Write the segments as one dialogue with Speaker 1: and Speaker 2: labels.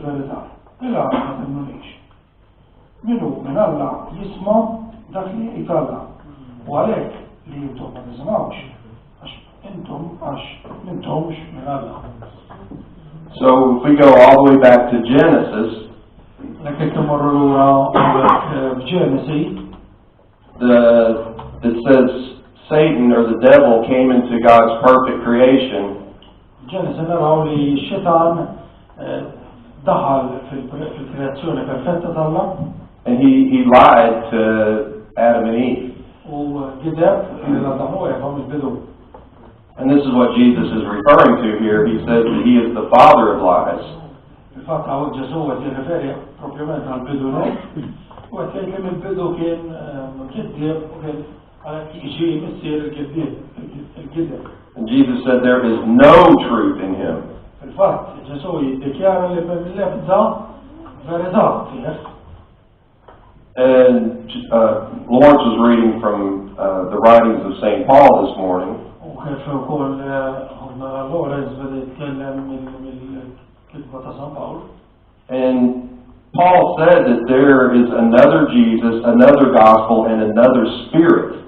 Speaker 1: il-verità. Illa ma temmunix. Minu minn Alla jisma' dak li jitalla. U għalhekk li jintom ma tiżmawx. Mintomx minn Alla.
Speaker 2: So if we go all the way back to Genesis, it says Satan or the devil came into God's perfect creation.
Speaker 1: Genesis naraw li x-xitan daħal fil-kreazzjoni perfetta tal-Alla.
Speaker 2: And he lied to Adam and Eve.
Speaker 1: U gideb l-Adam u Eva mill-bidu.
Speaker 2: And this is what Jesus is referring to here. He says that he is the father of lies.
Speaker 1: Il-fatt għaw Ġesu għet jirreferi propjament għal-bidu u għet jgħid li bidu kien kiddib u kien għalek iġi missir il-kiddib.
Speaker 2: And Jesus said there is no truth in him.
Speaker 1: Il-fatt Ġesu jiddikjara li mill-lebda verità fih.
Speaker 2: And Lawrence was reading from the writings of St. Paul this morning. And Paul said that there is another Jesus, another gospel, and another spirit.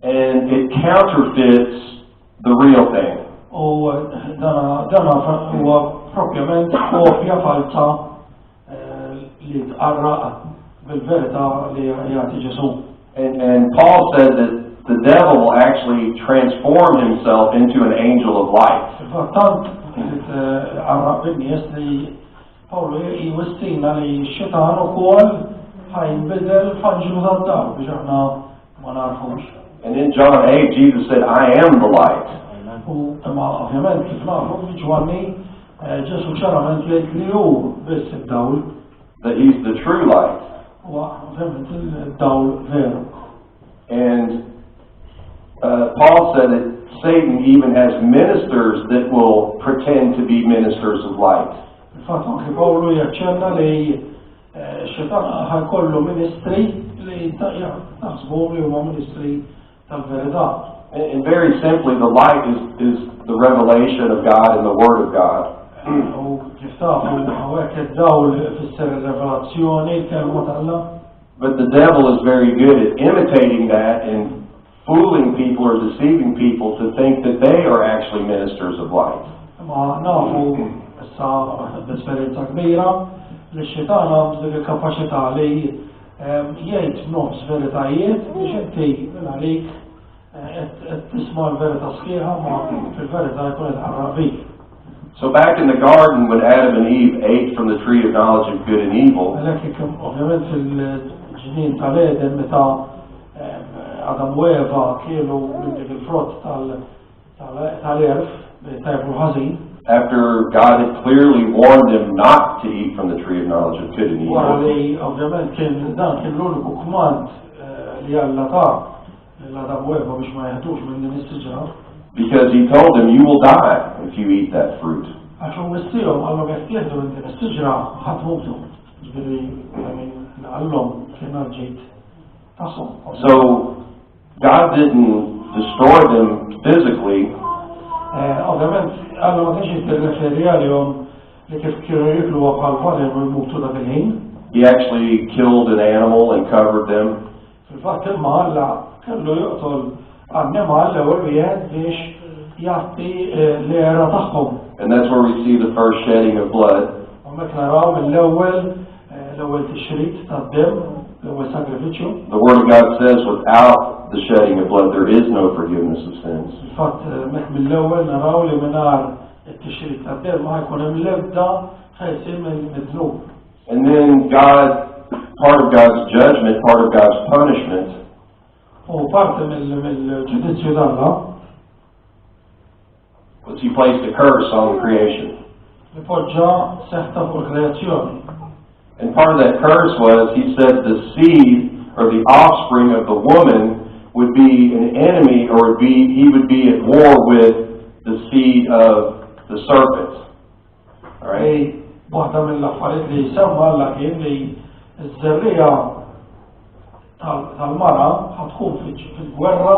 Speaker 2: And it counterfeits the real thing.
Speaker 1: U dana huwa propjament kopja falsa li tqarraq bil-verità li jagħti Ġesu.
Speaker 2: And Paul said that the devil will actually transform himself into an angel of light.
Speaker 1: Tant tqarraq bin-nies li Pawlu jwissina li x-xitan ukoll ħajnbidel f'anġlu tad-dar biex aħna ma narfux.
Speaker 2: And in John 8, Jesus said, "I am the light."
Speaker 1: Ovvjament kif nafu Ġwanni Ġesu ċarament jgħid li hu biss id-dawl.
Speaker 2: That he's the true light.
Speaker 1: Ovvjament id-dawl veru.
Speaker 2: And Paul said that Satan even has ministers that will pretend to be ministers of light.
Speaker 1: Il-fatt anke Pawlu jaċċenna li x-xitan ħajkollu ministri li taħsbu li huma ministri tal-verità.
Speaker 2: And very simply, the light is the revelation of God and the Word of God. But the devil is very good at imitating that and fooling people or deceiving people to think that they are actually ministers of light. So back in the garden when Adam and Eve ate from the tree of knowledge of good and evil, after God had clearly warned them not to eat from the tree of knowledge of good and evil, because he told them, "You will die if you eat that fruit." So God didn't destroy them physically. He actually killed an animal and covered them. And that's where we see the first shedding of blood. The Word of God says without the shedding of blood there is no forgiveness of sins. And then God, part of God's judgment, part of God's punishment, was he placed a curse on the creation. And part of that curse was, he said the seed or the offspring of the woman would be an enemy, or he would be at war with the seed of the serpent. All right?
Speaker 1: tal-mara ħatkun fil-gwerra